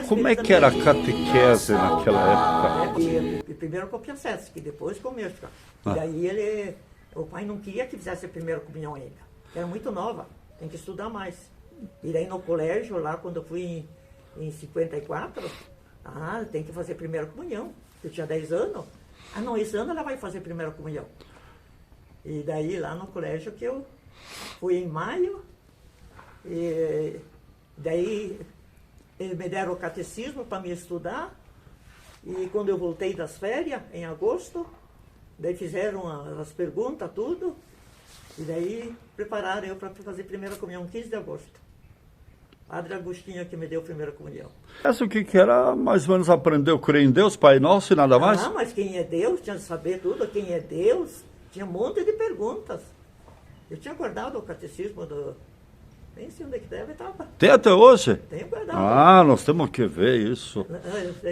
como é que era a catequese naquela época? E primeiro copia que depois começa. E daí o pai não queria que fizesse a primeira comunhão ainda, que era muito nova, tem que estudar mais. E daí no colégio, lá quando eu fui em 54, tem que fazer primeira comunhão. Eu tinha 10 anos. Não, esse ano ela vai fazer primeira comunhão. E daí lá no colégio que eu fui em maio, e daí eles me deram o catecismo para me estudar, e quando eu voltei das férias, em agosto, daí fizeram as perguntas, tudo, e daí prepararam eu para fazer primeira comunhão, 15 de agosto. Padre Agostinho que me deu a primeira comunhão. Essa o que era? Mais ou menos aprendeu a crer em Deus, Pai Nosso e nada mais? Mas quem é Deus, tinha de saber tudo, quem é Deus, tinha um monte de perguntas. Eu tinha guardado o catecismo nem sei onde é que deve, estava. Tem até hoje? Tenho guardado. Nós temos que ver isso.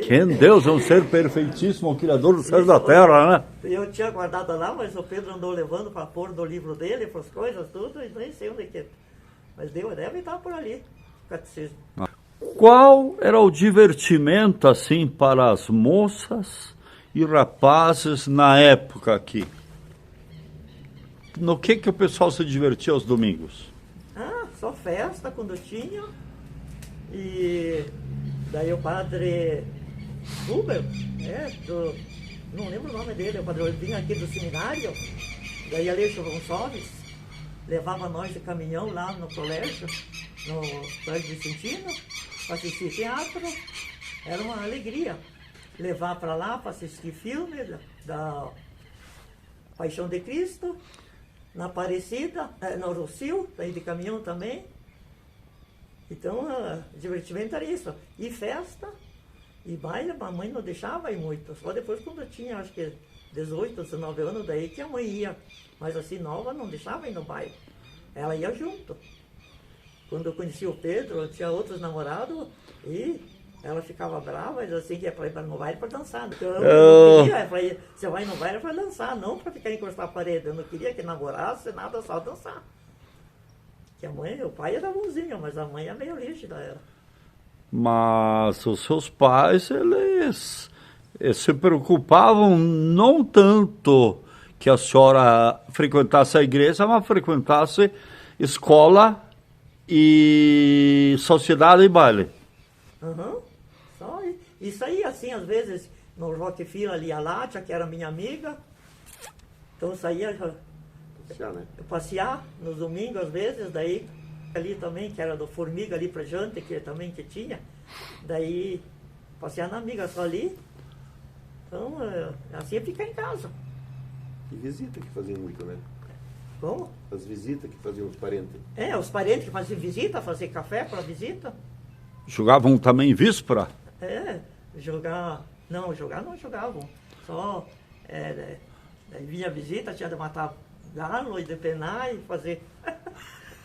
Quem Deus é um ser perfeitíssimo, o Criador dos céus e da terra, né? Eu tinha guardado lá, mas o Pedro andou levando para pôr no livro dele, para as coisas, tudo, e nem sei onde é que é. Mas deve estar por ali, o catecismo. Qual era o divertimento, assim, para as moças e rapazes na época aqui? No que o pessoal se divertia aos domingos? Só festa quando tinha. E daí o padre Huber, não lembro o nome dele, o padre vinha aqui do seminário, daí Aleixo Gonçalves levava nós de caminhão lá no colégio, no Colégio Vicentino, para assistir teatro. Era uma alegria levar para lá para assistir filme da Paixão de Cristo, na Aparecida, no Rocio, daí de caminhão também. Então, divertimento era isso. E festa, e baile, a mãe não deixava ir muito. Só depois quando eu tinha, acho que 18, 19 anos, daí que a mãe ia. Mas assim, nova, não deixava ir no baile. Ela ia junto. Quando eu conheci o Pedro, eu tinha outros namorados, e ela ficava brava, mas assim, que é para ir no baile para dançar. Então, eu não queria, falei, você vai no baile para dançar, não para ficar encostar a parede. Eu não queria que namorasse, nada, só dançar. Que a mãe, o pai era bonzinho, mas a mãe é meio rígida, era. Mas os seus pais, eles se preocupavam não tanto que a senhora frequentasse a igreja, mas frequentasse escola e sociedade e baile. Só isso aí, assim, às vezes, no Rockefeller ali, a Látia, que era minha amiga, então eu saía passear nos domingos, às vezes, daí ali também, que era do Formiga ali pra Jante, que também que tinha, daí passear na amiga só ali, então assim ficar em casa. E visita que faziam muito, né? Como? As visitas que faziam os parentes. Os parentes que faziam visita, fazer café para visita. Jogavam também víspera? Jogar não jogavam. Só vinha visita, tinha de matar galo e depenar e fazer,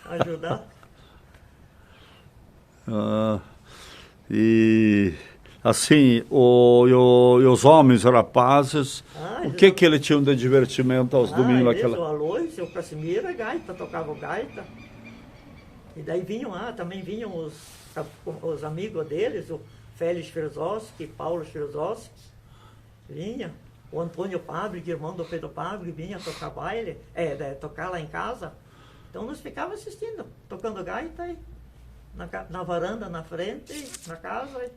ajudar. E assim, os homens rapazes, o que eles tinham de divertimento aos domingos naquela? O Aloysio, o Casimiro, tocava gaita. E daí também vinham os amigos deles, o Félix Ferzowski, Paulo Ferzowski, vinha. O Antônio Pablo, irmão do Pedro Pablo, vinha tocar baile, tocar lá em casa. Então nós ficávamos assistindo, tocando gaita aí, na varanda, na frente, na casa.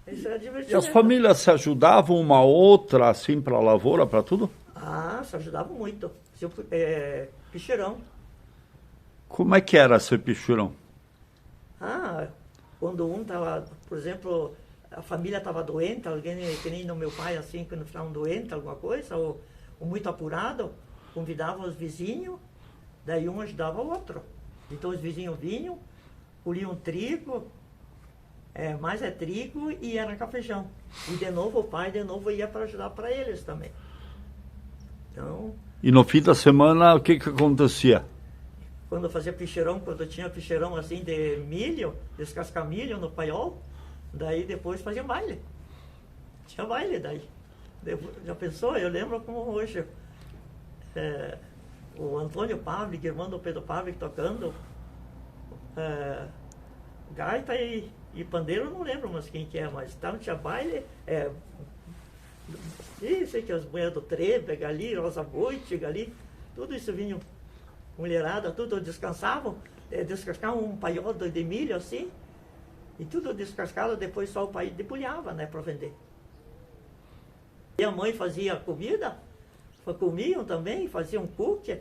Isso era divertido. E as famílias se ajudavam uma outra, assim, para a lavoura, para tudo? Se ajudavam muito. Picheirão. Como é que era ser picheirão? Quando um estava, por exemplo, a família estava doente, alguém, que nem no meu pai, assim, quando estavam doentes, alguma coisa, ou muito apurado, convidavam os vizinhos, daí um ajudava o outro. Então os vizinhos vinham, colhiam trigo, mais trigo e era feijão. E de novo o pai ia para ajudar para eles também. Então... E no fim da semana, o que acontecia? Quando eu fazia picheirão, quando eu tinha picheirão assim de milho, descascar milho no paiol, daí depois fazia baile. Tinha baile daí. Já pensou? Eu lembro como hoje. O Antônio Pavlik, irmão do Pedro Pavlik, tocando. gaita e pandeiro eu não lembro mais quem que é, mas então tinha baile, isso aí que as mulheres do Trêpega ali, Rosa Boitiga ali, tudo isso vinha, mulherada, tudo descansavam, descascavam um paiol de milho assim, e tudo descascado, depois só o pai debulhava, né, para vender. E a mãe fazia comida, comiam também, faziam cookie.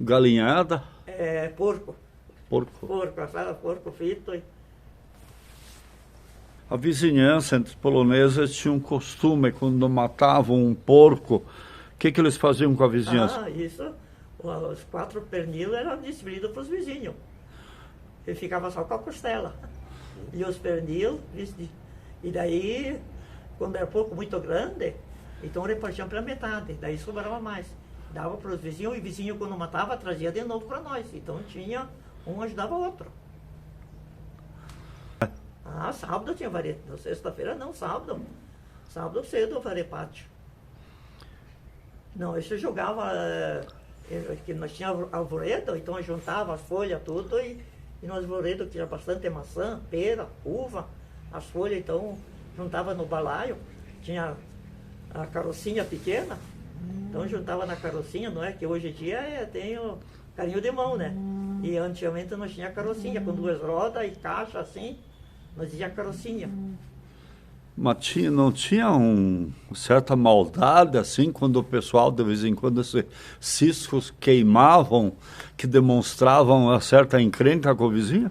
Galinhada? Porco. Porco. Porco, assava porco frito. A vizinhança entre os poloneses tinha um costume, quando matavam um porco, o que eles faziam com a vizinhança? Isso, os 4 pernil eram distribuídos para os vizinhos. E ficava só com a costela. E os pernil, e daí, quando era porco muito grande, então repartiam pela metade, daí sobrava mais. Dava para os vizinhos, e o vizinho quando matava trazia de novo para nós. Então tinha, um ajudava o outro. Sábado tinha varepátio. Sexta-feira não, sábado. Sábado cedo varepátio. Não, isso jogava, que nós tínhamos arvoredo, então eu juntava as folhas tudo e no arvoredo tinha bastante maçã, pera, uva, as folhas então juntava no balaio, tinha a carocinha pequena, então juntava na carocinha, não é? Que hoje em dia tem o carinho de mão, né? E antigamente nós tinha carocinha, com 2 rodas e caixa assim, nós tinha carocinha. Mas não tinha uma certa maldade, assim, quando o pessoal, de vez em quando, esses ciscos queimavam, que demonstravam uma certa encrenca com o vizinho?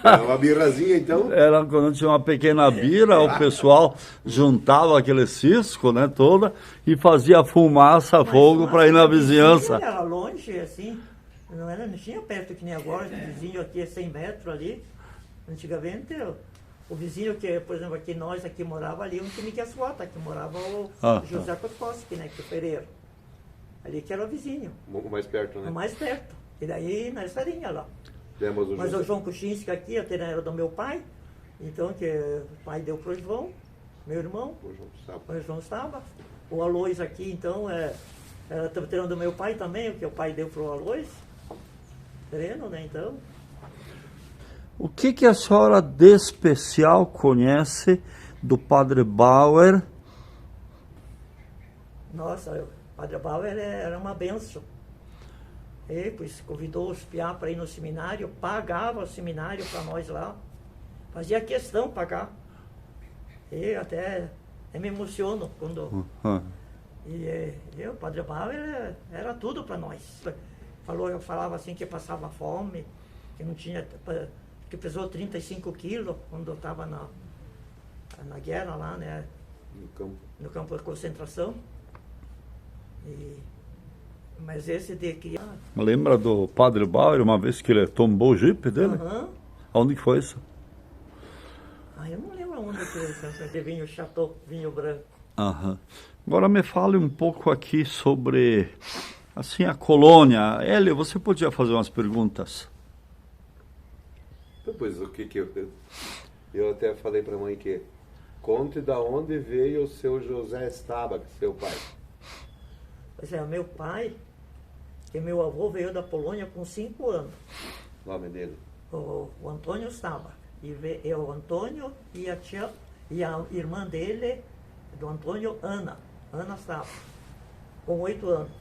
Uma birrazinha, então? Era quando tinha uma pequena bira, o pessoal juntava aquele cisco, né, toda, e fazia fumaça, fogo para ir na vizinhança. Era longe, assim, não tinha perto que nem agora, o vizinho aqui é 100 metros ali. Antigamente, o vizinho que, por exemplo, aqui nós aqui morava ali, um time que é Suata, que morava o José Kotkoski, né, que é o Pereira. Ali que era o vizinho. O mais perto, né? O mais perto. E daí nós farinha lá. Mas o João Kuchinski aqui, até era do meu pai, então que o pai deu pro João, meu irmão, o João estava. O Alois aqui, então, era terreno do meu pai também, o que o pai deu pro Alois. Terreno, né, então. O que a senhora de especial conhece do Padre Bauer? Nossa, o Padre Bauer era uma benção. Ele pois, convidou os piá para ir no seminário, pagava o seminário para nós lá, fazia questão de pagar. E até me emociono quando... E o Padre Bauer era tudo para nós. Eu falava assim que passava fome, que não tinha... que pesou 35 quilos quando eu estava na guerra lá, né? No campo de concentração. Mas esse de criança... Lembra do Padre Bauer, uma vez que ele tombou o jipe dele? Onde que foi isso? Eu não lembro onde que vinho chateau, vinho branco. Agora me fale um pouco aqui sobre, assim, a colônia. Hélio, você podia fazer umas perguntas? Pois o que eu até falei para a mãe que conte da onde veio o seu José Stabac, seu pai. Pois é, meu pai, que meu avô veio da Polônia com 5 anos. O nome dele? O Antônio Stabac. E o Antônio e a tia, e a irmã dele, do Antônio, Ana Stabac, com 8 anos.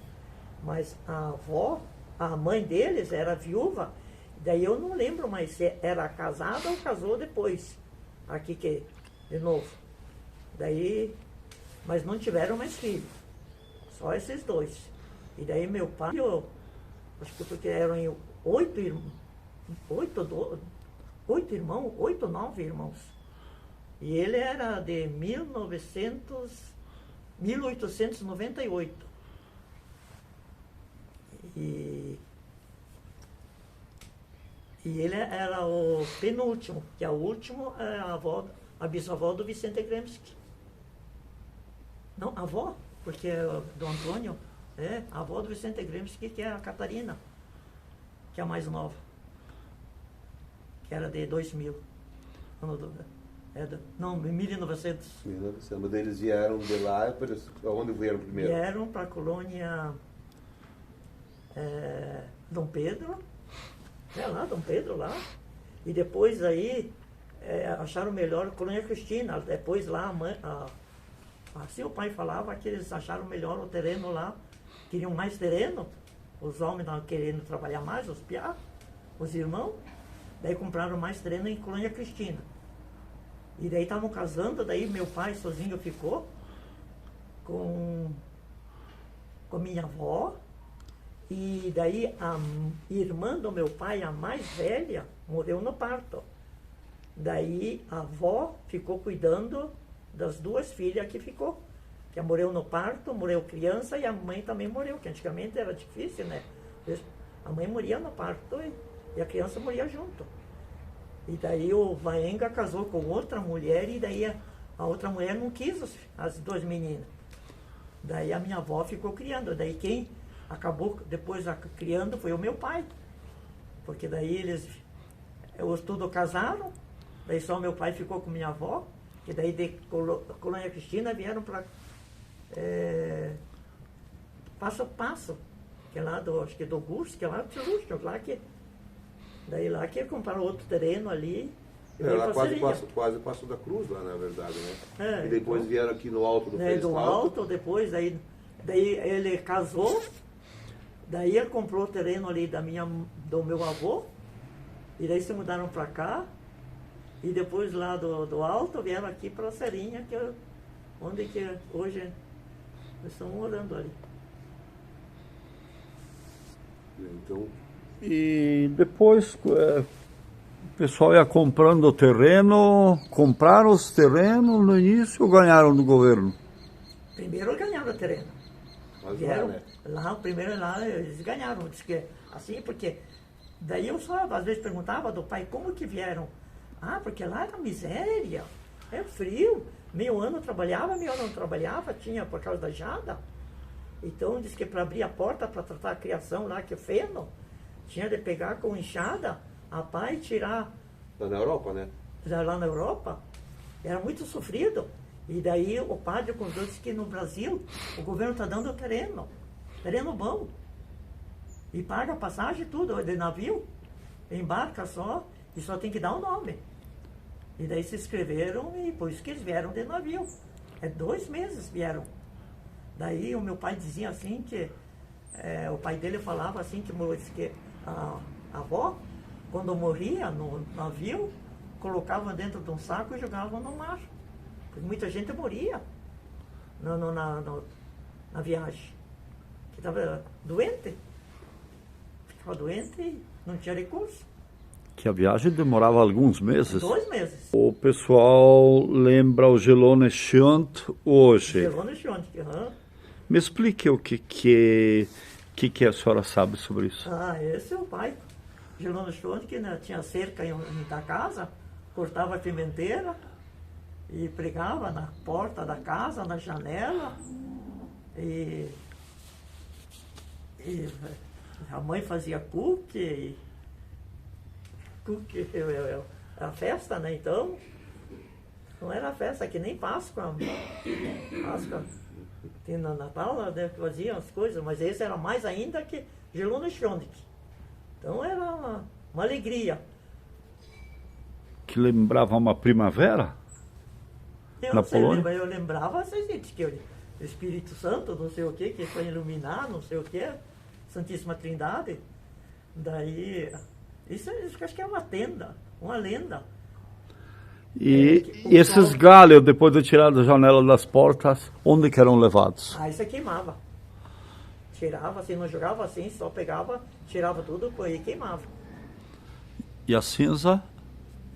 Mas a avó, a mãe deles era viúva. Daí eu não lembro mais se era casada ou casou depois. Aqui que, de novo. Daí, mas não tiveram mais filhos. Só esses 2. E daí meu pai, acho que porque eram 8 irmãos. 8, 9 irmãos. E ele era de 1898. E ele era o penúltimo, que a última é a bisavó do Vicente Gremski. Não, a avó, porque do Antônio, a avó do Vicente Gremski, que é a Catarina, que é a mais nova, que era de 2000. Não, 1900. 1900, mas eles vieram de lá, onde vieram primeiro? Vieram para a colônia Dom Pedro, É lá, Dom Pedro lá. E depois aí acharam melhor Colônia Cristina. Depois lá, assim o pai falava que eles acharam melhor o terreno lá, queriam mais terreno, os homens estavam querendo trabalhar mais, os piá, os irmãos, daí compraram mais terreno em Colônia Cristina. E daí estavam casando, daí meu pai sozinho ficou com minha avó, e daí a irmã do meu pai, a mais velha, morreu no parto. Daí a avó ficou cuidando das duas filhas que ficou. Que morreu no parto, morreu criança e a mãe também morreu, que antigamente era difícil, né? A mãe morria no parto e a criança morria junto. E daí o Vaenga casou com outra mulher e daí a outra mulher não quis as duas meninas. Daí a minha avó ficou criando. Daí quem acabou depois criando foi o meu pai. Porque daí eles todos casaram, daí só meu pai ficou com minha avó, que daí de Colônia Cristina vieram para Passo a Passo, que é lá acho que do Augusto, que é lá do Tilucho, lá que daí lá que compraram outro terreno ali. Lá quase Passo da Cruz, lá na verdade, né? E depois então, vieram aqui no Alto do Fez do Alto, depois daí ele casou, daí ele comprou o terreno ali do meu avô, e daí se mudaram para cá, e depois lá do Alto vieram aqui para a Serinha, onde que hoje nós estamos morando ali. Então... E depois o pessoal ia comprando o terreno, compraram os terrenos no início ou ganharam do governo? Primeiro ganharam o terreno. Mas Vieram, lá, né? Primeiro lá eles ganharam, diz que assim, porque daí eu só às vezes perguntava do pai como que vieram. Ah, porque lá era miséria, é frio, meio ano trabalhava, meio ano não trabalhava, tinha por causa da geada. Então diz que para abrir a porta para tratar a criação lá, que é feno, tinha de pegar com enxada, a pá e tirar. Lá na Europa, né? Lá na Europa, era muito sofrido. E daí o padre contou que no Brasil o governo está dando terreno bom. E paga a passagem tudo, de navio, embarca só, e só tem que dar o nome. E daí se inscreveram e por isso que eles vieram de navio. 2 meses vieram. Daí o meu pai dizia assim que, o pai dele falava assim que a avó, quando morria no navio, colocava dentro de um saco e jogava no mar. Porque muita gente morria na viagem. Que estava doente. Ficava doente e não tinha recurso. Que a viagem demorava alguns meses. 2 meses. O pessoal lembra o Gelone Chant hoje. Gelone Chant, Me explique o que a senhora sabe sobre isso. Esse é o pai. Gelone Chant, que tinha cerca da casa, cortava a pimenteira e pregava na porta da casa, na janela. E a mãe fazia cookie. Cookie é a festa, né? Então, não era festa que nem Páscoa. Tinha no Natal, né, faziam as coisas, mas esse era mais ainda que Gelone Chant. Então era uma alegria. Que lembrava uma primavera? Na Polônia? Eu lembrava assim, que o Espírito Santo, não sei o que foi iluminar, não sei o que, Santíssima Trindade. Daí, isso acho que é uma tenda, uma lenda. E esses galhos, depois de tirar da janela das portas, onde que eram levados? Isso queimava. Tirava assim, não jogava assim, só pegava, tirava tudo e queimava. E a cinza?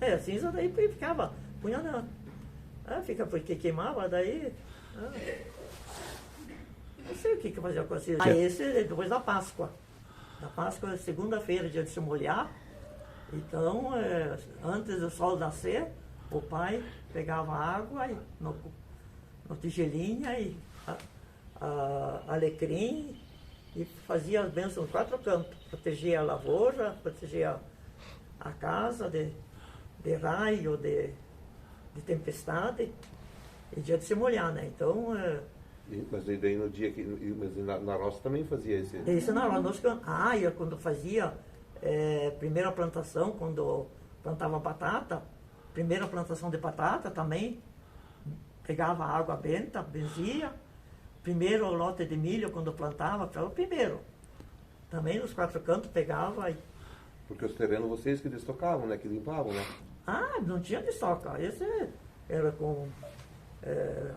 A cinza daí ficava, punha na... fica porque queimava, daí... não sei o que fazia com a cinza. Esse depois da Páscoa. Da Páscoa, segunda-feira, dia de se molhar. Então, antes do sol nascer, o pai pegava água no tigelinha e alecrim e fazia as bênçãos nos 4 cantos. Protegia a lavoura, protegia a casa de raio, de tempestade, e dia de se molhar, né? Então... Mas daí no dia que... Mas na roça também fazia esse... Isso na roça. Quando fazia primeira plantação, quando plantava batata, primeira plantação de batata também, pegava água benta, benzia. Primeiro lote de milho, quando plantava, pegava o primeiro. Também nos 4 cantos pegava. Porque os terrenos vocês que destocavam, né? Que limpavam, né? Ah, não tinha de estocar. Esse era com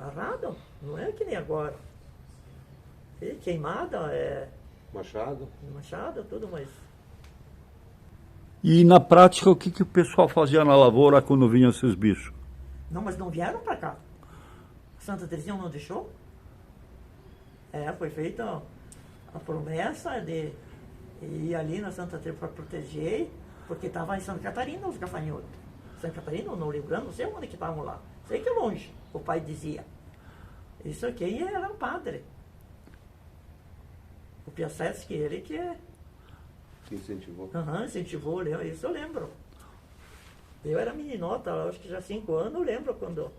arado, não é que nem agora. E queimada, Machado. machado, tudo, mas... E na prática, o que o pessoal fazia na lavoura quando vinham esses bichos? Não, mas não vieram para cá. Santa Teresinha não deixou. Foi feita a promessa de ir ali na Santa Teresa para proteger, porque estava em Santa Catarina os gafanhotos. Santa Catarina, ou no Rio Grande, não sei onde que estavam lá. Sei que é longe, o pai dizia. Isso aqui era o padre. O Piasecki, ele que incentivou. Incentivou, isso eu lembro. Eu era meninota, acho que já 5 anos, eu lembro quando...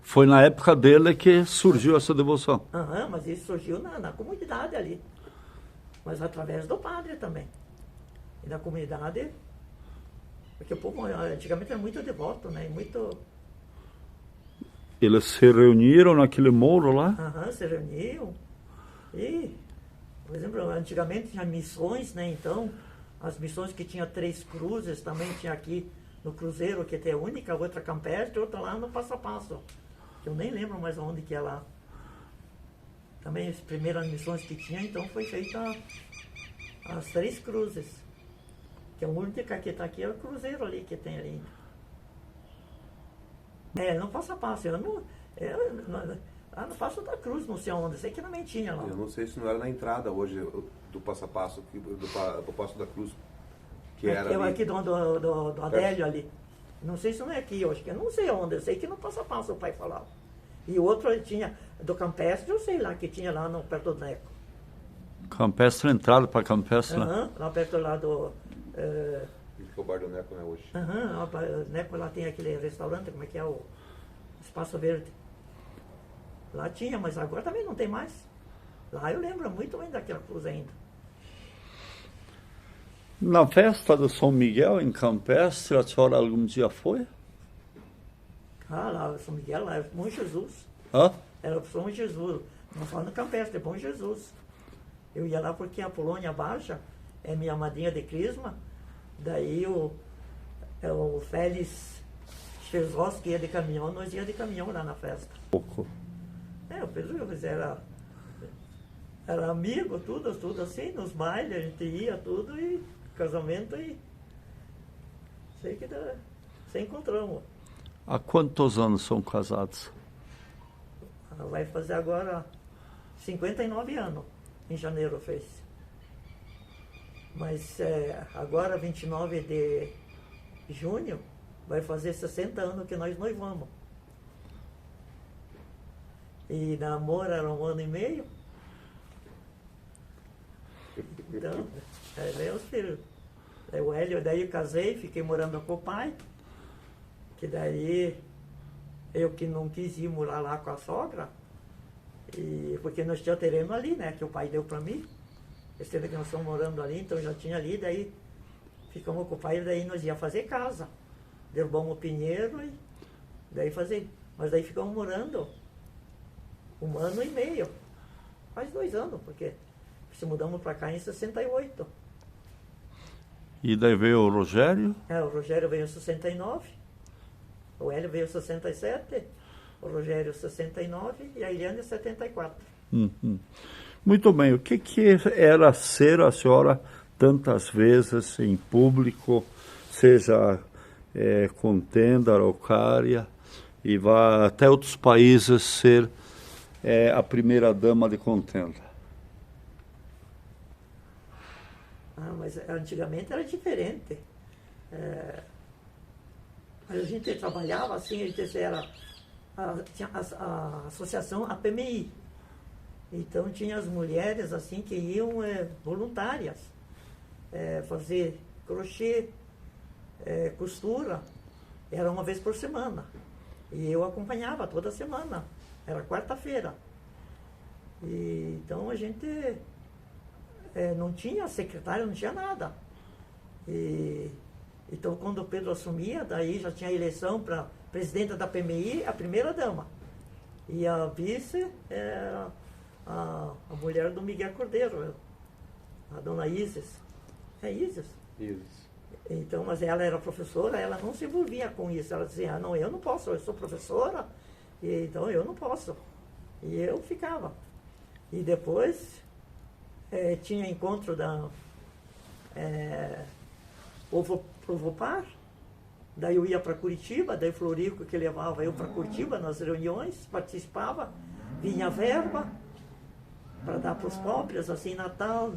Foi na época dele que surgiu essa devoção. Mas isso surgiu na comunidade ali. Mas através do padre também. E da comunidade... Porque o povo antigamente era muito devoto, né? Muito... Eles se reuniram naquele morro lá? Se reuniam. E, por exemplo, antigamente tinha missões, né? Então, as missões que tinha 3 cruzes, também tinha aqui no Cruzeiro, que é a única, outra campestre, outra lá no Passo a Passo. Que eu nem lembro mais onde que é lá. Também as primeiras missões que tinha, então foi feita as 3 cruzes. Que a única que está aqui é o Cruzeiro ali, que tem ali. Não Passo a Passo, no Passo da Cruz, não sei onde, sei que também tinha lá. Eu não sei se não era na entrada hoje do Passo a Passo, do Passo da Cruz, que era ali. Aqui do Adélio ali. Não sei se não é aqui, eu acho que não sei onde, eu sei que no Passo a Passo o pai falava. E o outro tinha, do Campestre, eu sei lá, que tinha lá no, perto do Neco. Campestre, entrada para Campestre, lá perto lá do... Ficou o bar do Neco, né, hoje? O Neco lá tem aquele restaurante, como é que é, o Espaço Verde. Lá tinha, mas agora também não tem mais. Lá eu lembro muito bem daquela cruz ainda. Na festa do São Miguel, em Campestre, a senhora algum dia foi? Lá, São Miguel, lá, é Bom Jesus. Era o São Jesus, não só no Campestre, é Bom Jesus. Eu ia lá porque a Polônia Baixa é minha madrinha de crisma, daí o Félix Cherzowski ia de caminhão, nós ia de caminhão lá na festa. Pouco. O Pedro era amigo, tudo assim, nos bailes, a gente ia, tudo, e casamento, e sei que se encontramos. Há quantos anos são casados? Vai fazer agora 59 anos, em janeiro fez. Mas agora, 29 de junho, vai fazer 60 anos que nós noivamos. E namoro era 1 ano e meio. Então, veio os filhos. O Hélio, daí eu casei, fiquei morando com o pai. Que daí eu que não quis ir morar lá com a sogra. Porque nós tínhamos terreno ali, né? Que o pai deu para mim. Esse tempo que nós estamos morando ali, então já tinha ali, daí ficamos com o pai, daí nós ia fazer casa. Derrubamos o pinheiro e daí fazer. Mas daí ficamos morando 1 ano e meio. Faz 2 anos, porque se mudamos para cá em 68. E daí veio o Rogério? O Rogério veio em 69, o Hélio veio em 67, o Rogério em 69 e a Eliane em 74. Muito bem, o que era ser a senhora tantas vezes em público, seja contenda, araucária, e vá até outros países ser a primeira dama de contenda? Mas antigamente era diferente. A gente trabalhava assim, a gente tinha a associação APMI. Então tinha as mulheres assim que iam voluntárias fazer crochê, costura, era 1 vez por semana. E eu acompanhava toda semana, era quarta-feira. Então a gente não tinha secretário, não tinha nada. Então, quando o Pedro assumia, daí já tinha eleição para presidenta da PMI, a primeira dama. E a vice era a mulher do Miguel Cordeiro, a dona Isis. É Isis? Isso. Então, mas ela era professora, ela não se envolvia com isso. Ela dizia, não, eu não posso, eu sou professora, então eu não posso. E eu ficava. E depois tinha encontro da Provopar, daí eu ia para Curitiba, daí Florico que levava eu para Curitiba nas reuniões, participava, vinha verba para dar para os pobres, assim, Natal,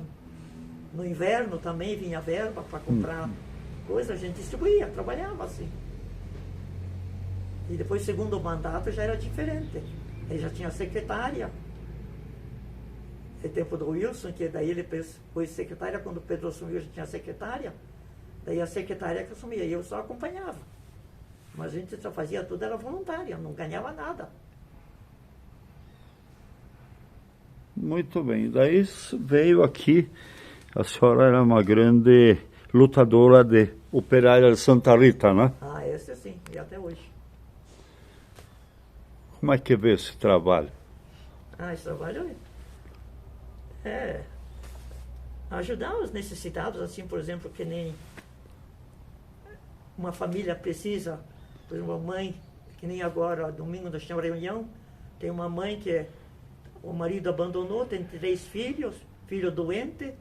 no inverno também vinha verba para comprar coisa, a gente distribuía, trabalhava assim. E depois, segundo mandato, já era diferente. Aí já tinha secretária. É tempo do Wilson, que daí ele foi secretária, quando o Pedro assumiu já tinha secretária. Daí a secretária que assumia, e eu só acompanhava. Mas a gente só fazia tudo, era voluntária, não ganhava nada. Muito bem. Daí veio aqui, a senhora era uma grande lutadora de operária de Santa Rita, né? Ah, esse sim, e até hoje. Como é que vê esse trabalho? Esse trabalho é ajudar os necessitados, assim, por exemplo, que nem uma família precisa, por exemplo, uma mãe, que nem agora, domingo nós tínhamos reunião, tem uma mãe que o marido abandonou, tem 3 filhos, filho doente,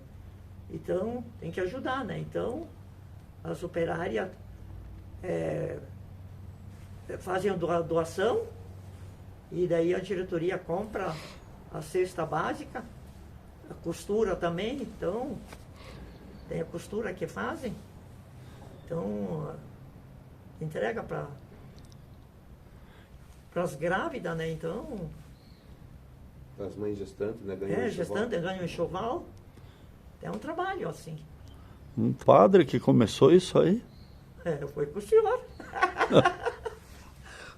então tem que ajudar, né? Então, as operárias fazem a doação, e daí a diretoria compra a cesta básica, a costura também, então, tem a costura que fazem, então, entrega para as grávidas, né? Então, As mães gestantes, né? Ganham gestante, ganha um enxoval, é um trabalho assim. Um padre que começou isso aí? Foi com o senhor.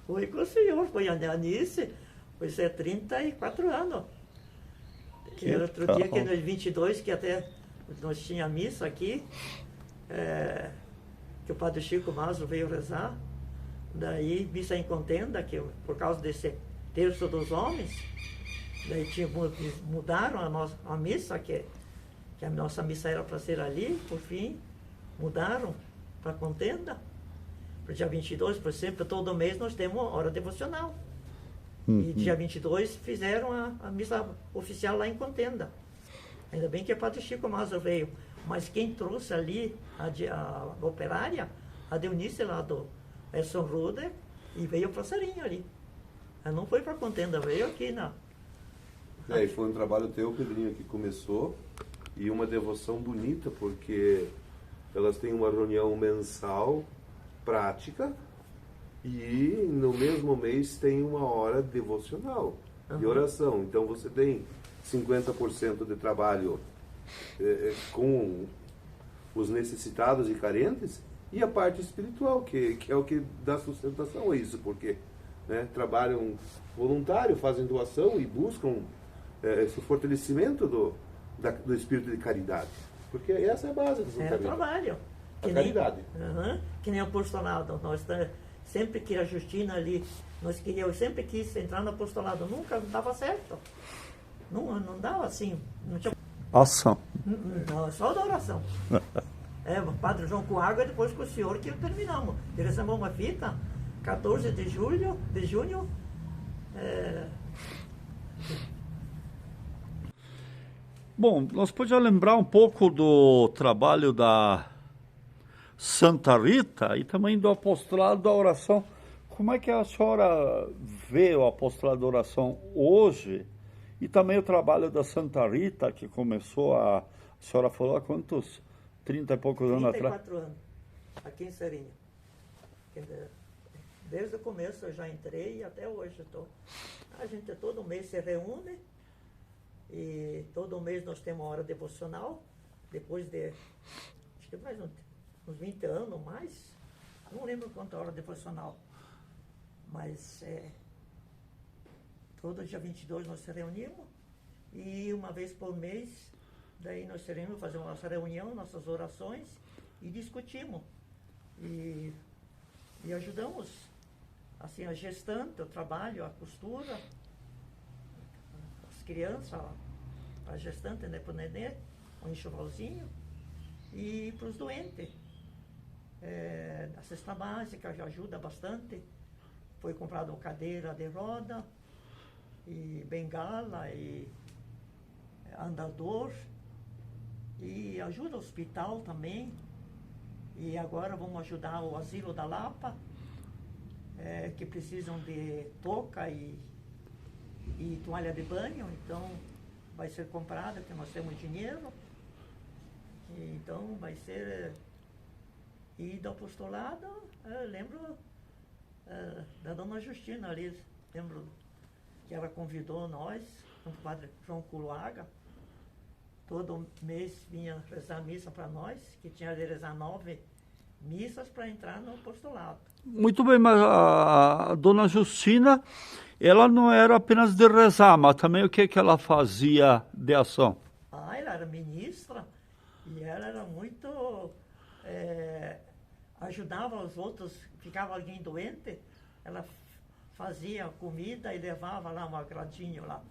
Foi com o senhor, foi a Anice, foi ser 34 anos. Que outro dia, que nos 22, que até nós tinha missa aqui, que o padre Chico Mazo veio rezar, daí missa em contenda, que por causa desse terço dos homens, daí mudaram a missa, que a nossa missa era para ser ali, por fim, mudaram para contenda. Para o dia 22, por exemplo, todo mês nós temos hora devocional. E dia 22 fizeram a missa oficial lá em Contenda. Ainda bem que o padre Chico Mazo veio. Mas quem trouxe ali a operária, a Deunice lá do Edson Ruder, e veio o passarinho ali. Ela não foi para Contenda, veio aqui na... E foi um trabalho teu, Pedrinho, que começou, e uma devoção bonita, porque elas têm uma reunião mensal, prática, e no mesmo mês tem uma hora devocional, de oração. Então você tem 50% de trabalho com os necessitados e carentes, e a parte espiritual, que é o que dá sustentação a isso, porque trabalham voluntário, fazem doação e buscam esse fortalecimento do espírito de caridade. Porque essa é a base do É o trabalho. A caridade. Que nem apostolado. Nós sempre que a Justina ali, eu sempre quis entrar no apostolado, nunca dava certo. Não dava assim. Não tinha... Ação. Não, só da oração. O padre João com água, e depois com o senhor que terminamos. Ele recebeu uma fita, 14 de junho. Bom, nós podíamos lembrar um pouco do trabalho da Santa Rita e também do apostolado da oração. Como é que a senhora vê o apostolado da oração hoje e também o trabalho da Santa Rita, que começou a senhora falou há quantos? 30 e poucos anos atrás? 34 anos, aqui em Serinha. Desde o começo eu já entrei e até hoje estou. A gente todo mês se reúne e todo mês nós temos uma hora devocional, depois de, acho que mais uns 20 anos mais, não lembro quanta hora devocional, mas todo dia 22 nós se reunimos e uma vez por mês, Daí nós teremos fazer uma nossa reunião, nossas orações e discutimos. E ajudamos, assim, a gestante, o trabalho, a costura, as crianças, a gestante, né, para o nenê, um enxovalzinho, e para os doentes. A cesta básica já ajuda bastante. Foi comprada uma cadeira de roda, e bengala, e andador, e ajuda o hospital também. E agora vamos ajudar o Asilo da Lapa, que precisam de touca e toalha de banho, então vai ser comprada, porque nós temos dinheiro. E então vai ser. E do apostolado, lembro da dona Justina ali, lembro que ela convidou nós, o padre João Culuaga, todo mês vinha rezar missa para nós, que tinha de rezar 9 missas para entrar no apostolado. Muito bem, mas a dona Justina, ela não era apenas de rezar, mas também o que ela fazia de ação? Ela era ministra e ela era muito... ajudava os outros, ficava alguém doente, ela fazia comida e levava lá um agradinho lá,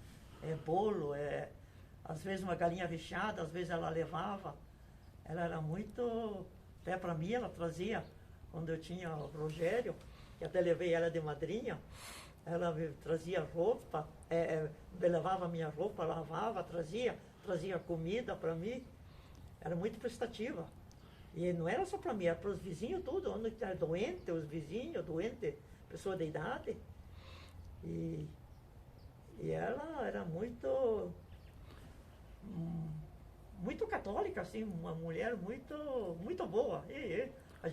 bolo, às vezes uma galinha recheada, às vezes ela levava. Ela era muito... Até para mim ela trazia, quando eu tinha o Rogério, que até levei ela de madrinha, ela me trazia roupa, levava minha roupa, lavava, trazia comida para mim. Era muito prestativa. E não era só para mim, era para os vizinhos tudo, onde estava doente, os vizinhos, doente, pessoa de idade. E ela era muito católica, assim, uma mulher muito boa.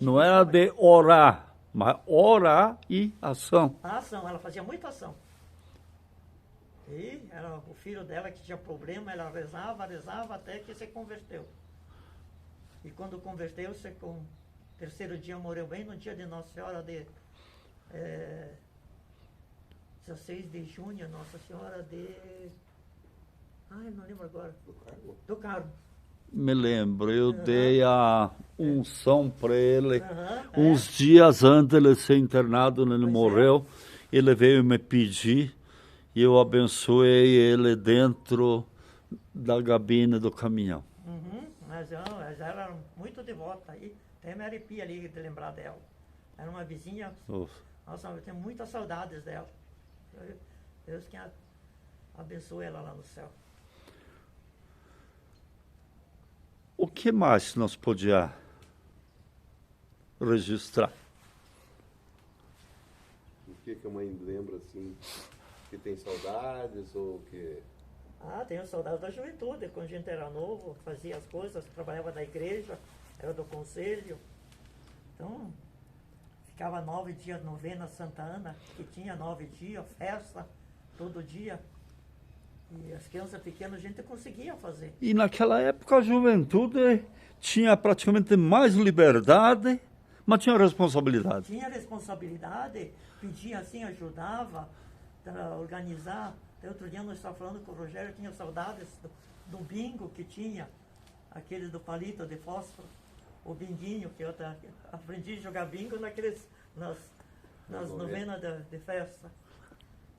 Não era de orar, mas orar e ação. A ação, ela fazia muita ação. E era o filho dela que tinha problema, ela rezava até que se converteu. E quando converteu-se, com o terceiro dia morreu bem no dia de Nossa Senhora de 16 de junho, Nossa Senhora de... não lembro agora. Do Carmo. Me lembro, eu dei a unção para ele. Uns dias antes de ele ser internado, ele morreu. Ele veio me pedir e eu abençoei ele dentro da cabine do caminhão. Mas ela era muito devota. E até me arrepia ali de lembrar dela. Era uma vizinha. Nossa, eu tenho muitas saudades dela. Deus que abençoe ela lá no céu. O que mais nós podíamos registrar? O que a mãe lembra, assim, que tem saudades ou que... Tenho saudades da juventude, quando a gente era novo, fazia as coisas, trabalhava na igreja, era do conselho. Então, ficava 9 dias novena Santa Ana, que tinha 9 dias, festa, todo dia. E as crianças pequenas a gente conseguia fazer. E naquela época a juventude tinha praticamente mais liberdade, mas tinha responsabilidade. Tinha responsabilidade, pedia assim, ajudava para organizar. Outro dia nós estávamos falando com o Rogério, tinha saudades do bingo que tinha, aquele do palito de fósforo, o binguinho, que eu aprendi a jogar bingo nas novenas de festa,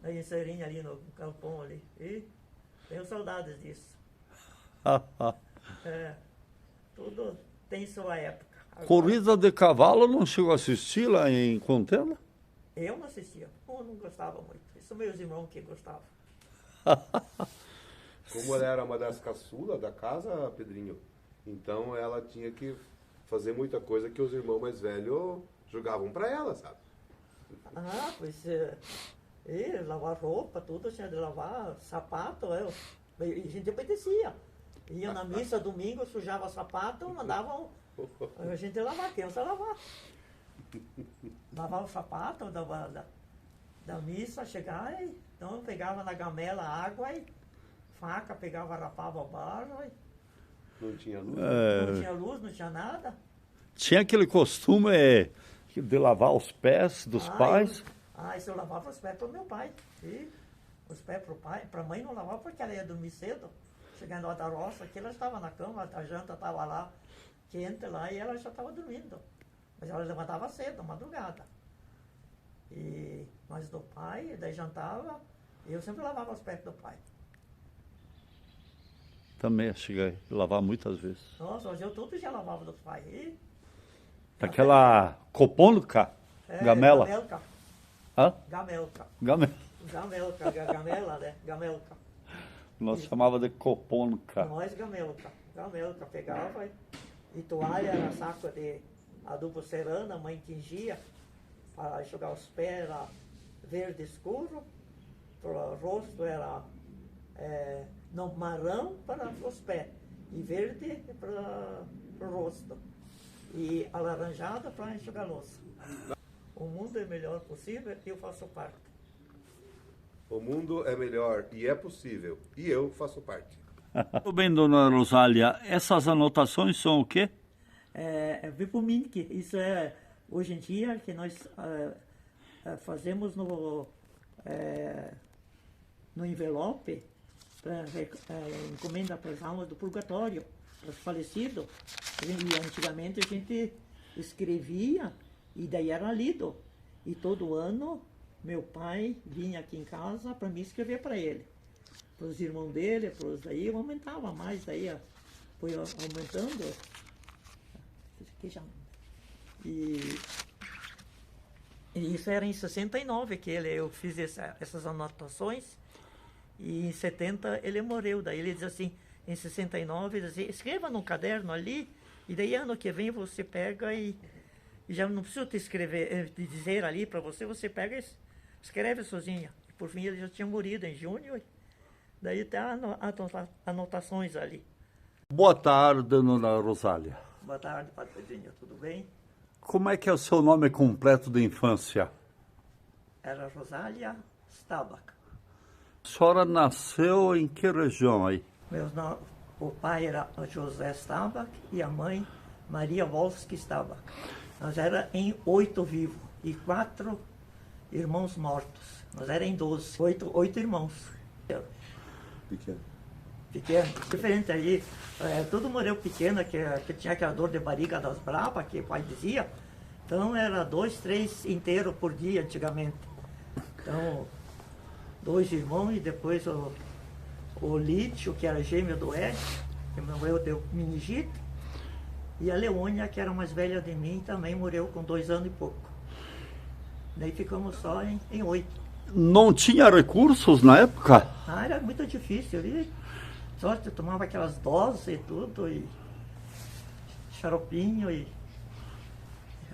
da Inserinha ali no Galpão ali. E tenho saudades disso. Tudo tem sua época. Agora, corrida de cavalo não chegou a assistir lá em Contenda? Eu não assistia, eu não gostava muito. Isso meus irmãos que gostavam. Como ela era uma das caçulas da casa, Pedrinho, então ela tinha que fazer muita coisa que os irmãos mais velhos jogavam para ela, sabe? Pois lavar roupa, tudo, tinha de lavar sapato, e a gente obedecia. Ia na missa domingo, sujava sapato, mandavam a gente lavar, a criança lavar. Lavava o sapato da missa, chegar, então pegava na gamela água e faca, pegava, rapava o barro. Não tinha luz? Não tinha luz, não tinha nada. Tinha aquele costume de lavar os pés dos pais? Isso eu lavava os pés para o meu pai. E os pés para o pai, para a mãe não lavava porque ela ia dormir cedo. Chegando lá da roça, que ela estava na cama, a janta estava lá, quente lá, e ela já estava dormindo. Mas ela levantava cedo, madrugada. E nós do pai, daí jantava, e eu sempre lavava os pés do pai. Também cheguei a lavar muitas vezes. Nossa, hoje eu todo dia lavava dos pais. E Aquela copônica, gamela. Gamelca. Hã? Gamelca. Gamela. Gamelca, gamela, né? Gamelca. Nós chamava de copônica. Nós gamelca. Gamelca pegava e toalha era saco de adubo serana, a mãe tingia para enxugar os pés, era verde escuro, para o rosto era não, marrom para os pés e verde para o rosto e alaranjada para enxugar a louça. O mundo é melhor possível e eu faço parte. O mundo é melhor e é possível, e eu faço parte. Tudo bem, dona Rosália, essas anotações são o quê? É Vipominque, isso é hoje em dia que nós fazemos no envelope para encomenda para as almas do purgatório, para os falecidos. E antigamente a gente escrevia e daí era lido. E todo ano meu pai vinha aqui em casa para me escrever para ele. Para os irmãos dele, para os daí, eu aumentava mais, daí foi aumentando. E isso era em 69 que eu fiz essas anotações, e em 70 ele morreu. Daí ele diz assim, em 69, ele diz assim, escreva num caderno ali, e daí ano que vem você pega e já não precisa te escrever, te dizer ali para você, você pega e escreve sozinha. E por fim ele já tinha morrido em junho, daí tem anotações ali. Boa tarde, dona Rosália. Boa tarde, Padre Pedrinho, tudo bem? Como é que é o seu nome completo de infância? Era Rosália Staubach. A senhora nasceu em que região aí? O pai era José Staubach e a mãe Maria Wolski Staubach. Nós era em 8 vivos e 4 irmãos mortos. Nós era em 12, 8 irmãos. Pequeno. Diferente ali, tudo morreu pequeno, que tinha aquela dor de barriga das bravas, que o pai dizia. Então era 2, 3 inteiros por dia antigamente. Então, 2 irmãos e depois o Lítio, que era gêmeo do Ed, que morreu de meningite, e a Leônia, que era mais velha de mim, também morreu com 2 anos e pouco. Daí ficamos só em 8. Não tinha recursos na época? Era muito difícil ali. Só que eu tomava aquelas doses e tudo, e xaropinho, e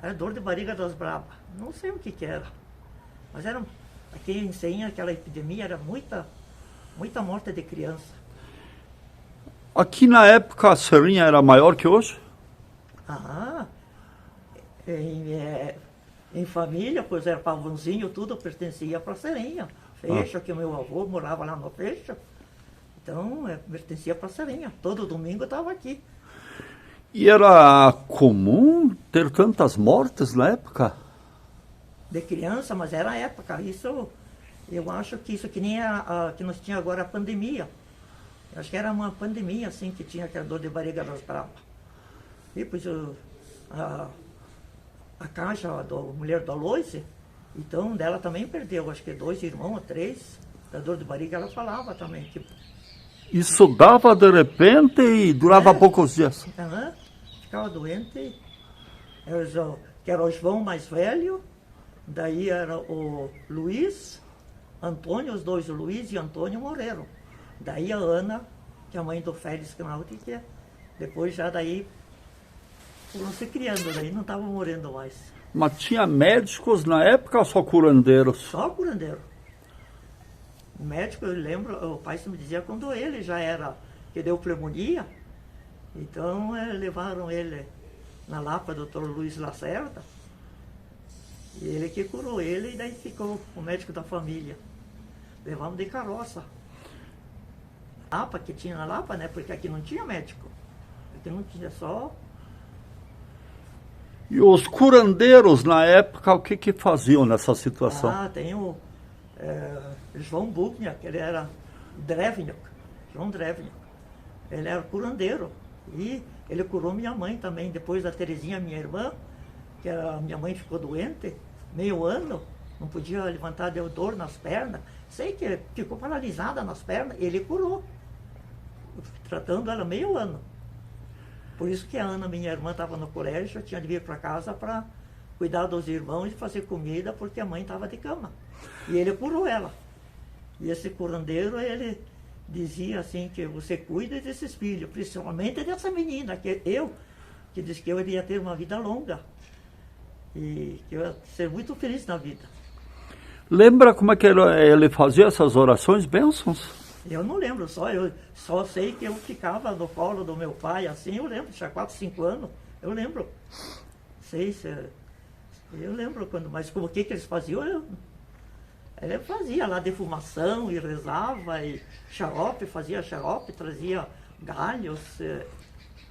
era dor de barriga das bravas. Não sei o que era. Mas era, aqui em Senha, aquela epidemia, era muita morte de criança. Aqui na época a Serrinha era maior que hoje? Em família, pois era Pavãozinho, tudo pertencia para a Serrinha. Fecho, que o meu avô morava lá no Fecho. Então, pertencia para a Serrinha. Todo domingo eu estava aqui. E era comum ter tantas mortes na época? De criança, mas era a época. Isso, eu acho que isso que nem que nós tínhamos agora a pandemia. Eu acho que era uma pandemia, assim, que tinha aquela dor de barriga das bravas. E pois a Caixa, a mulher da Loise, então dela também perdeu, acho que 2 irmãos ou 3, da dor de barriga, ela falava também, tipo. Isso dava de repente e durava poucos dias? Ficava doente, que era o João mais velho, daí era o Luiz, Antônio, os 2, o Luiz e Antônio morreram. Daí a Ana, que é a mãe do Félix Knaut, que depois já daí foram se criando, daí não estavam morrendo mais. Mas tinha médicos na época ou só curandeiros? Só curandeiro. O médico, eu lembro, o pai me dizia quando ele já era, que deu pneumonia, então levaram ele na Lapa, doutor Luiz Lacerda, e ele que curou ele, e daí ficou o médico da família. Levamos de carroça. Lapa, que tinha na Lapa, né, porque aqui não tinha médico, aqui não tinha só. E os curandeiros na época, o que faziam nessa situação? Tem o João Buchner, que ele era Drevniuk, João Drevniuk. Ele era curandeiro. E ele curou minha mãe também. Depois da Terezinha, minha irmã, que a minha mãe ficou doente, meio ano, não podia levantar, deu dor nas pernas. Sei que ficou paralisada nas pernas, ele curou. Tratando ela meio ano. Por isso que a Ana, minha irmã, estava no colégio, tinha de vir para casa para cuidar dos irmãos e fazer comida, porque a mãe estava de cama. E ele curou ela. E esse curandeiro, ele dizia assim, que você cuida desses filhos, principalmente dessa menina, que disse que eu iria ter uma vida longa. E que eu ia ser muito feliz na vida. Lembra como é que ele fazia essas orações, bênçãos? Eu não lembro, eu só sei que eu ficava no colo do meu pai, assim, eu lembro, tinha 4, 5 anos, eu lembro. Eu lembro quando, mas como que eles faziam, ele fazia lá defumação e rezava, e fazia xarope, trazia galhos,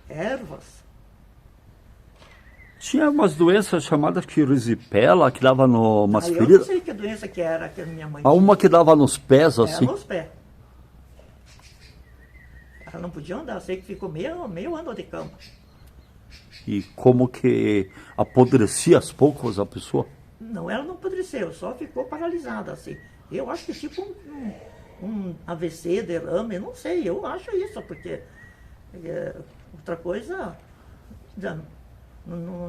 ervas. Tinha umas doenças chamadas de risipela, que dava umas feridas. Eu não sei que doença que era que a minha mãe tinha. Uma que dava nos pés, assim. Nos pés. Ela não podia andar, sei que ficou meio ano de cama. E como que apodrecia aos poucos a pessoa? Não, ela não apodreceu, só ficou paralisada, assim. Eu acho que tipo um AVC, derrame, não sei, eu acho isso, porque outra coisa, a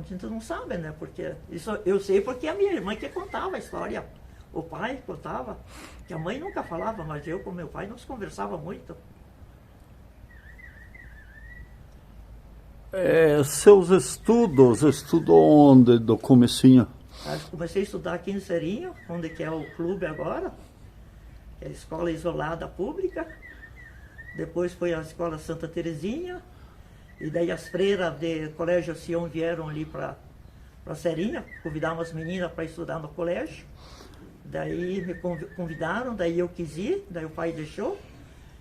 gente não sabe, né? Porque isso eu sei porque a minha irmã que contava a história. O pai contava, que a mãe nunca falava, mas eu com meu pai nós conversava muito. Seus estudos, estudou onde, do comecinho? Eu comecei a estudar aqui em Serinho, onde que é o clube agora, que é a escola isolada pública. Depois foi a escola Santa Terezinha, e daí as freiras do Colégio Sião vieram ali para Serinha, convidaram as meninas para estudar no colégio. Daí me convidaram, daí eu quis ir, daí o pai deixou,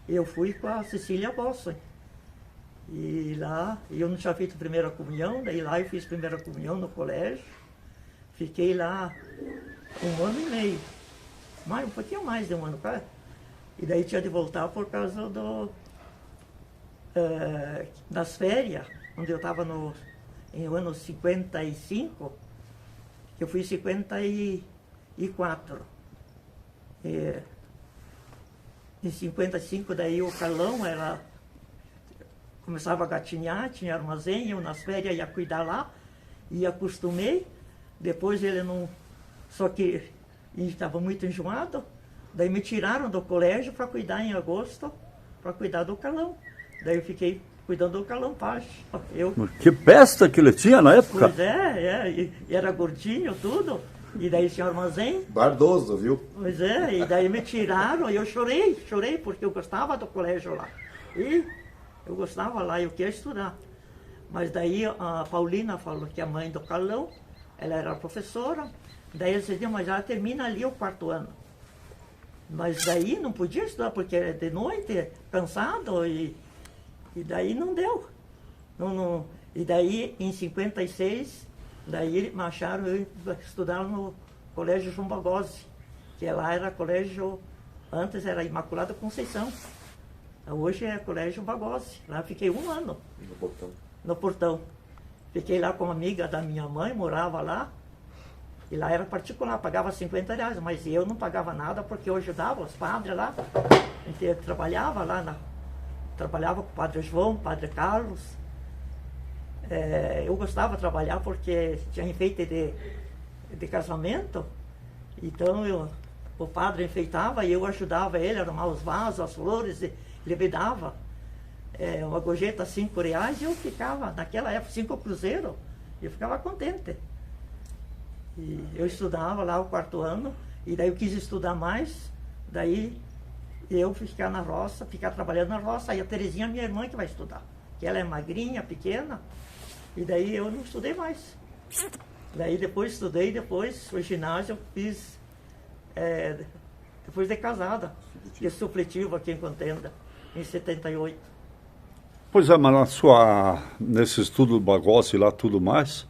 e eu fui com a Cecília Bossa. E lá, eu não tinha feito primeira comunhão, daí lá eu fiz primeira comunhão no colégio. Fiquei lá 1 ano e meio, um pouquinho mais de 1 ano, cara. E daí tinha de voltar por causa das férias, onde eu estava em ano 55, que eu fui em 54. Em 55, daí o Carlão começava a gatinhar, tinha armazém, eu nas férias ia cuidar lá, e acostumei. Depois ele não... Só que estava muito enjoado, daí me tiraram do colégio para cuidar em agosto, para cuidar do Carlão. Daí eu fiquei cuidando do Carlão Page. Que besta que ele tinha na época! Pois e era gordinho, tudo. E daí tinha armazém. Bardoso, viu? Pois e daí me tiraram e eu chorei porque eu gostava do colégio lá. E eu gostava lá, eu queria estudar. Mas daí a Paulina falou que a mãe do Carlão, ela era professora, daí eles diziam, mas ela termina ali o 4º ano. Mas daí não podia estudar, porque era de noite, cansado, e daí não deu. E daí, em 56, daí me acharam eu estudar no Colégio João Bagossi, que lá era colégio, antes era Imaculada Conceição. Hoje é Colégio Bagossi. Lá fiquei 1 ano. No portão. Fiquei lá com uma amiga da minha mãe, morava lá. E lá era particular, pagava R$50, mas eu não pagava nada porque eu ajudava os padres lá. A gente trabalhava lá, trabalhava com o Padre João, o Padre Carlos. Eu gostava de trabalhar porque tinha enfeite de casamento. Então o padre enfeitava e eu ajudava ele a arrumar os vasos, as flores, e ele me dava uma gorjeta R$5 e eu ficava, naquela época, 5 cruzeiros, eu ficava contente. E eu estudava lá o 4º ano, e daí eu quis estudar mais, daí eu ficar na roça, ficar trabalhando na roça, aí a Terezinha, minha irmã, que vai estudar, que ela é magrinha, pequena, e daí eu não estudei mais. Daí depois estudei, depois o ginásio eu fiz, depois de casada, fiz supletivo aqui em Contenda, em 78. Pois mas nesse estudo do Bagossi lá, tudo mais,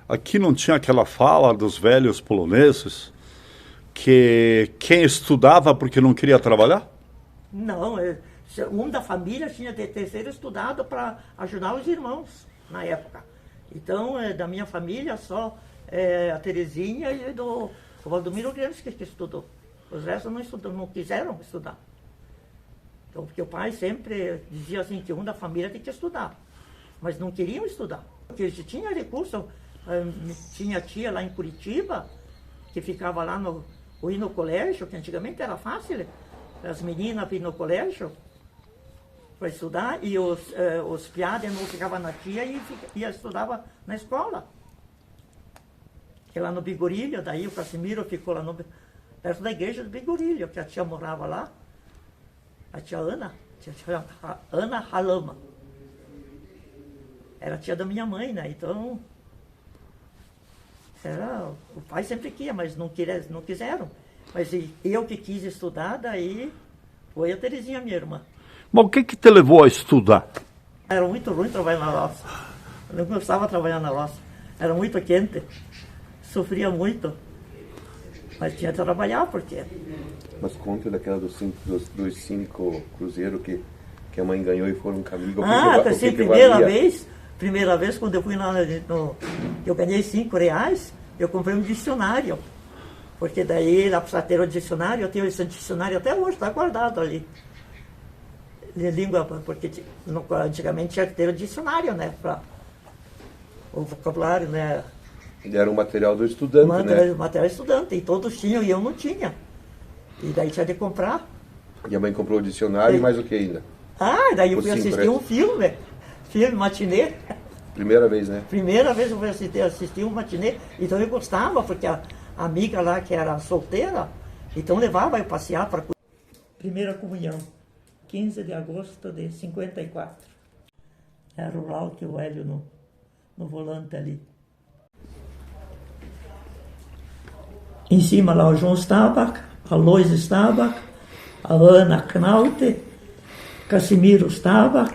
aqui não tinha aquela fala dos velhos poloneses que quem estudava porque não queria trabalhar? Não, um da família tinha de terceiro estudado para ajudar os irmãos na época. Então, da minha família, só a Terezinha e o Valdomiro Gramsci que estudou. Os restos não estudou, não quiseram estudar. Então, porque o pai sempre dizia assim, que um da família tem que estudar. Mas não queriam estudar. Porque eles tinham recurso. Tinha tia lá em Curitiba, que ficava lá no colégio, que antigamente era fácil. As meninas vinham no colégio para estudar e os piados não ficavam na tia e estudava na escola. Que lá no Bigorilho, daí o Casimiro ficou lá perto da igreja do Bigorilho, que a tia morava lá. A tia Ana, Ana Halama. Era tia da minha mãe, né? Então, o pai sempre queria, mas não quiseram. Mas eu que quis estudar, daí foi a Terezinha, minha irmã. Mas o que te levou a estudar? Era muito ruim trabalhar na roça. Eu não gostava de trabalhar na roça. Era muito quente. Sofria muito. Mas tinha que trabalhar, porque... Mas conta daquela dos cinco cruzeiros que a mãe ganhou e foram comigo. Assim, primeira vez quando eu fui lá, eu ganhei R$5, eu comprei um dicionário. Porque daí, lá para ter o dicionário, eu tenho esse dicionário até hoje, está guardado ali. De língua, porque antigamente tinha que ter o dicionário, né? Para o vocabulário, né? Era um material do estudante, né? Material estudante, e todos tinham e eu não tinha. E daí tinha de comprar. E a mãe comprou o dicionário e mais o que ainda? Daí eu fui assistir um filme matinê. Primeira vez, né? Primeira vez eu fui assistir um matinê. Então eu gostava, porque a amiga lá que era solteira, então levava eu passear para... Primeira comunhão, 15 de agosto de 54. Era o Laute e o Hélio no volante ali. Em cima lá o João Stabach, a Lois Stabach, a Ana Knaute, Casimiro Stabach,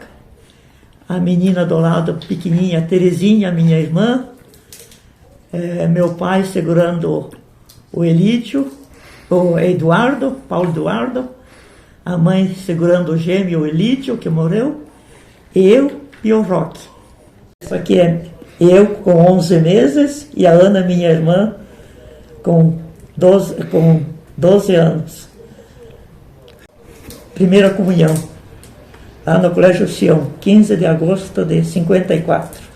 a menina do lado pequenininha, Terezinha, minha irmã, meu pai segurando o Elídio, o Eduardo, Paulo Eduardo, a mãe segurando o gêmeo, o Elídio, que morreu, eu e o Roque. Isso aqui é eu com 11 meses e a Ana, minha irmã, com 12 anos. Primeira comunhão, lá no Colégio Sião, 15 de agosto de 54.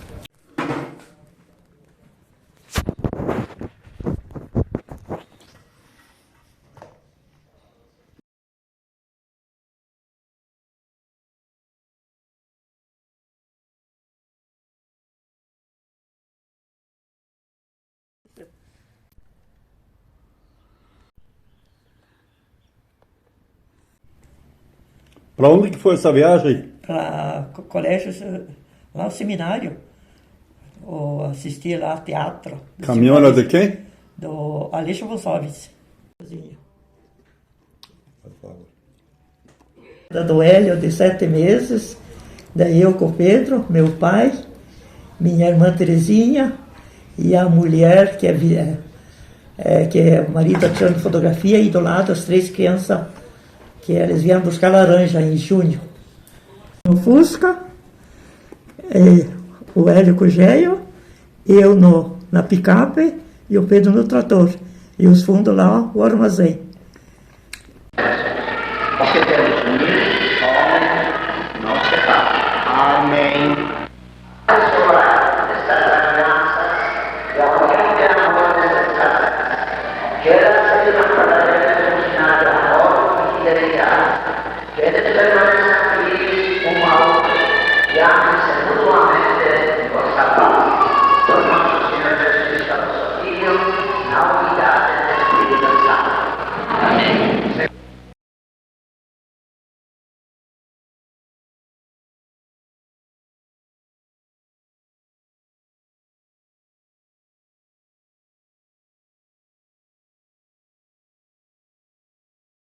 Para onde que foi essa viagem? Para o colégio, lá no seminário. Assistir lá teatro. Caminhão era de quem? Do Aleixo Gonçalves. Do Hélio, de 7 meses. Daí eu com o Pedro, meu pai, minha irmã Terezinha e a mulher que é o marido tá tirando fotografia e do lado as 3 crianças que eles vieram buscar laranja em junho. No Fusca, o Hélio com o Géio, eu na picape e o Pedro no trator. E os fundos lá, o armazém. Você deve unir, homem, nosso Pai. Amém. Quero